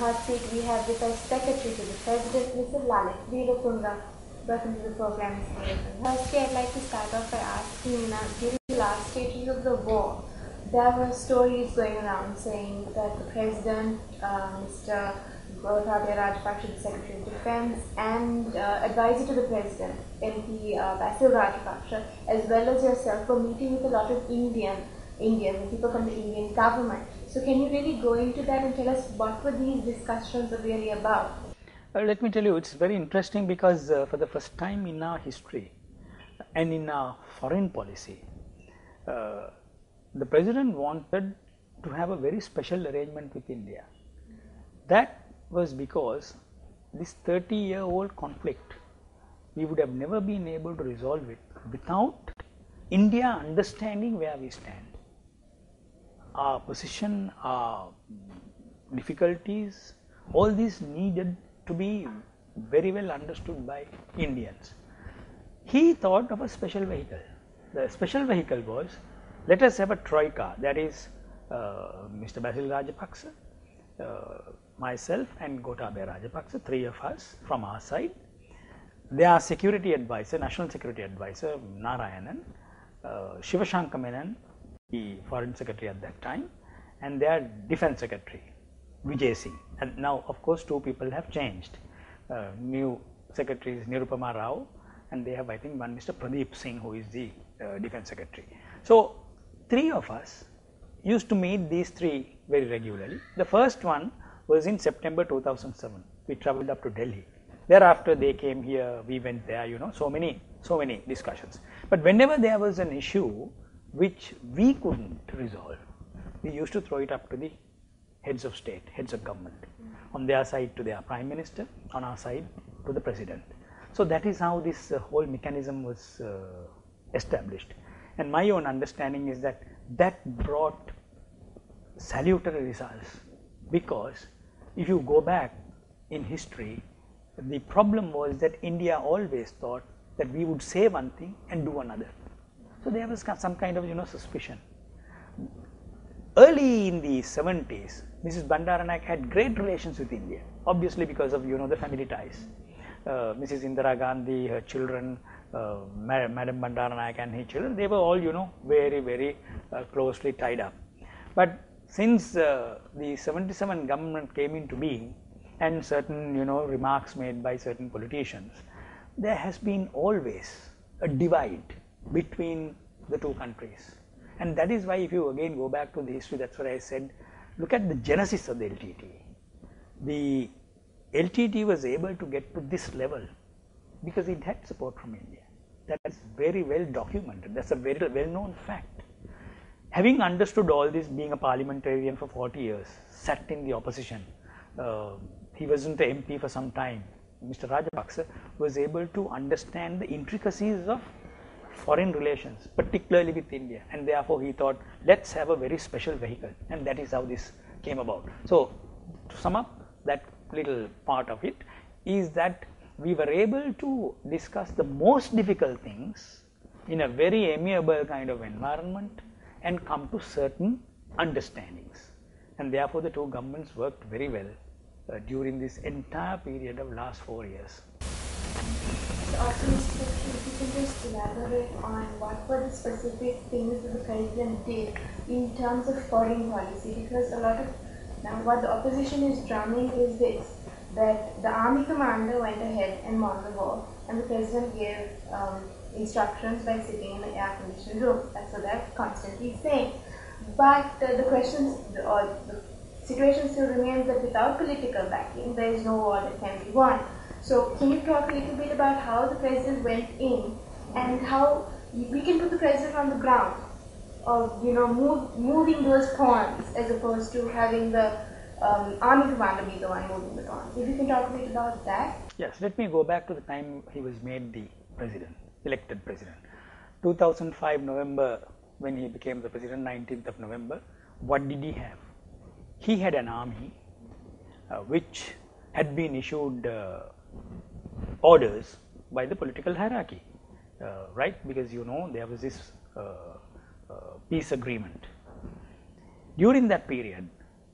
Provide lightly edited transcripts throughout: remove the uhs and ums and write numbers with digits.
hot seat, we have the first secretary to the president, Mr. Lalit Veeratunga. Welcome to the program, Mr. Veeratunga. Firstly, I'd like to start off by asking, during the last stages of the war, there were stories going around saying that the president, Mr. Gotabaya Rajapaksa, the Secretary of Defense, and advisor to the president, MP Basil Rajapaksa, as well as yourself, were meeting with a lot of Indians, people from the Indian government. So can you really go into that and tell us what were these discussions really about? Let me tell you, it's very interesting because for the first time in our history and in our foreign policy, the president wanted to have a very special arrangement with India. That was because this 30-year-old conflict, we would have never been able to resolve it without India understanding where we stand. Our position, our difficulties, all these needed to be very well understood by Indians. He thought of a special vehicle. The special vehicle was, let us have a troika, that is Mr. Basil Rajapaksa, myself and Gotabaya Rajapaksa, three of us from our side. Their security advisor, national security advisor, Narayanan, Shivashankar Menon, the foreign secretary at that time, and their defense secretary, Vijay Singh. And now, of course, two people have changed. New secretary is Nirupama Rao, and they have, I think, one Mr. Pradeep Singh, who is the defense secretary. So, three of us used to meet these three very regularly. The first one was in September 2007. We travelled up to Delhi. Thereafter, they came here, we went there, you know, so many discussions. But whenever there was an issue which we couldn't resolve, we used to throw it up to the heads of state, heads of government. On their side to their prime minister, on our side to the president. So that is how this whole mechanism was established. And my own understanding is that that brought salutary results, because if you go back in history, the problem was that India always thought that we would say one thing and do another. So there was some kind of, you know, suspicion. Early in the 70s, Mrs. Bandaranaike had great relations with India, obviously because of, you know, the family ties. Mrs. Indira Gandhi, her children, Madam Bandaranaike and her children, they were all, you know, very closely tied up. But since the 77 government came into being, and certain, you know, remarks made by certain politicians, there has been always a divide between the two countries. And that is why, if you again go back to the history, that's what I said, look at the genesis of the LTT. The LTT was able to get to this level because it had support from India. That is very well documented. That's a very well known fact. Having understood all this, being a parliamentarian for 40 years, sat in the opposition, he wasn't an MP for some time. Mr. Rajapaksa was able to understand the intricacies of foreign relations, particularly with India, and therefore he thought, let's have a very special vehicle, and that is how this came about. So, to sum up that little part of it, is that we were able to discuss the most difficult things in a very amiable kind of environment and come to certain understandings, and therefore the two governments worked very well during this entire period of last 4 years. Also, Mr. Secretary, if you can just elaborate on what were the specific things that the president did in terms of foreign policy, because a lot of, now what the opposition is drumming is this, that the army commander went ahead and won the war, and the president gave instructions by sitting in an air-conditioned room. That's what they're constantly saying. But the situation still remains that without political backing, there is no war that can be won. So can you talk a little bit about how the president went in and how we can put the president on the ground, of, you know, moving those pawns as opposed to having the army commander be the one moving the pawns. If you can talk a bit about that. Yes, let me go back to the time he was made the president, elected president. 2005 November, when he became the president, 19th of November, what did he have? He had an army which had been issued orders by the political hierarchy, right? Because, you know, there was this peace agreement. During that period,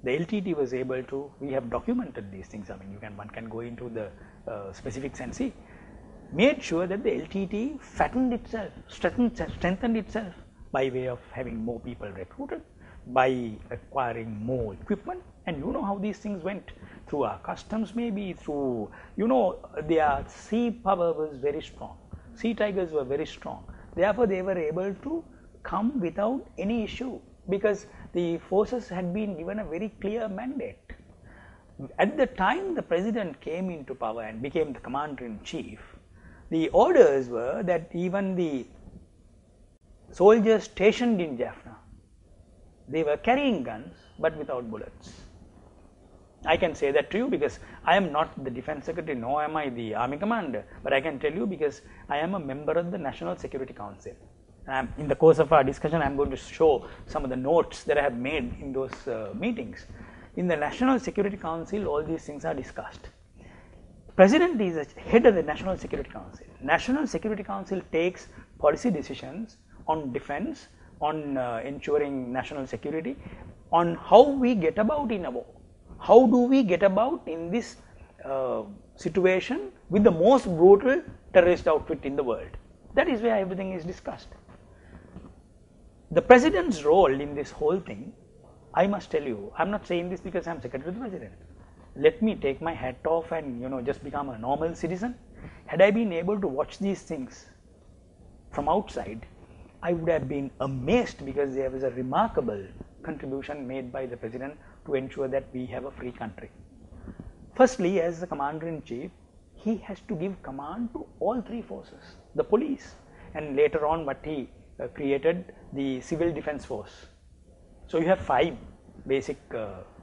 the LTT was able to, we have documented these things, I mean one can go into the specifics and see, made sure that the LTT fattened itself, strengthened itself by way of having more people recruited, by acquiring more equipment, and you know how these things went through our customs, maybe through, you know, their sea power was very strong, sea tigers were very strong, therefore they were able to come without any issue because the forces had been given a very clear mandate. At the time the president came into power and became the commander-in-chief, the orders were that even the soldiers stationed in Jaffna, they were carrying guns but without bullets. I can say that to you because I am not the defense secretary, nor am I the army commander, but I can tell you because I am a member of the National Security Council. In the course of our discussion, I am going to show some of the notes that I have made in those meetings. In the National Security Council, all these things are discussed. President is the head of the National Security Council. National Security Council takes policy decisions on defense, on ensuring national security, on how we get about in a war. How do we get about in this situation with the most brutal terrorist outfit in the world? That is where everything is discussed. The president's role in this whole thing, I must tell you, I am not saying this because I am secretary of the president. Let me take my hat off and, you know, just become a normal citizen. Had I been able to watch these things from outside, I would have been amazed because there was a remarkable contribution made by the president to ensure that we have a free country. Firstly, as the commander-in-chief, he has to give command to all three forces, the police, and later on what he created, the civil defense force. So you have 5 basic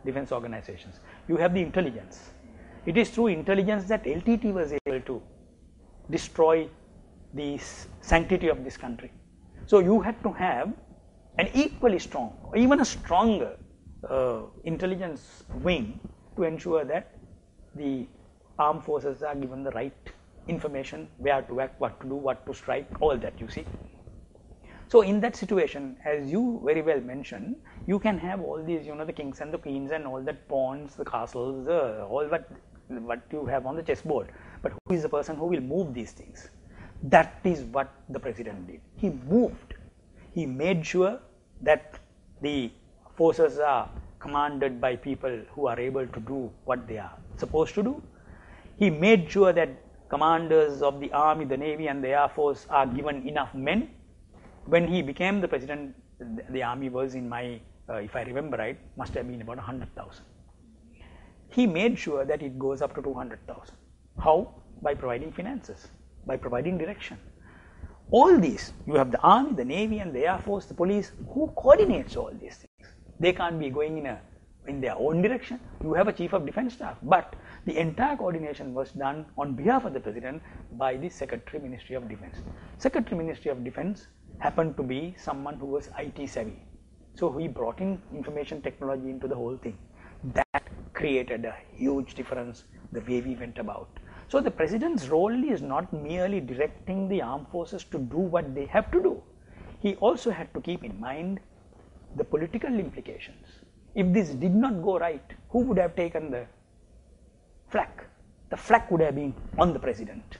defense organizations. You have the intelligence. It is through intelligence that LTT was able to destroy the sanctity of this country. So you had to have an equally strong, or even a stronger intelligence wing to ensure that the armed forces are given the right information, where to act, what to do, what to strike, all that you see. So in that situation, as you very well mentioned, you can have all these, you know, the kings and the queens and all that pawns, the castles, all what you have on the chessboard. But who is the person who will move these things? That is what the president did. He moved. He made sure that the forces are commanded by people who are able to do what they are supposed to do. He made sure that commanders of the army, the navy and the air force are given enough men. When he became the president, the army was in my, if I remember right, must have been about 100,000. He made sure that it goes up to 200,000. How? By providing finances, by providing direction. All these, you have the army, the navy and the air force, the police, who coordinates all these things. They can't be going in their own direction. You have a chief of defense staff, but the entire coordination was done on behalf of the president by the Secretary Ministry of Defense. Secretary Ministry of Defense happened to be someone who was IT savvy. So he brought in information technology into the whole thing. That created a huge difference the way we went about. So the president's role is not merely directing the armed forces to do what they have to do. He also had to keep in mind the political implications. If this did not go right, who would have taken the flak? The flak would have been on the president.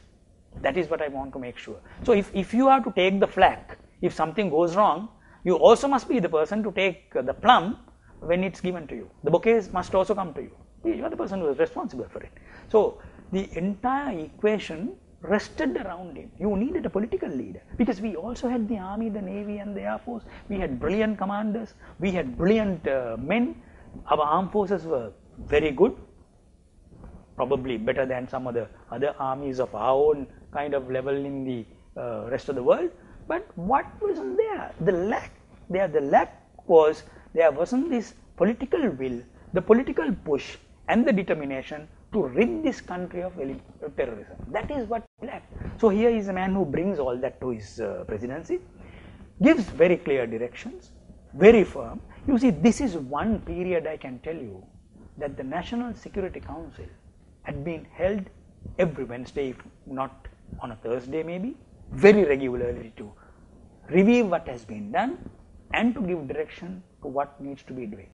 That is what I want to make sure. So if you are to take the flak, if something goes wrong, you also must be the person to take the plum when it's given to you. The bouquets must also come to you. You are the person who is responsible for it. So the entire equation rested around him. You needed a political leader because we also had the army, the navy and the air force. We had brilliant commanders. We had brilliant men. Our armed forces were very good, probably better than some of the other armies of our own kind of level in the rest of the world. But what wasn't there? The lack was there wasn't this political will, the political push and the determination to rid this country of terrorism. That is what lacked. So here is a man who brings all that to his presidency, gives very clear directions, very firm. You see, this is one period I can tell you that the National Security Council had been held every Wednesday, if not on a Thursday maybe, very regularly to review what has been done and to give direction to what needs to be doing.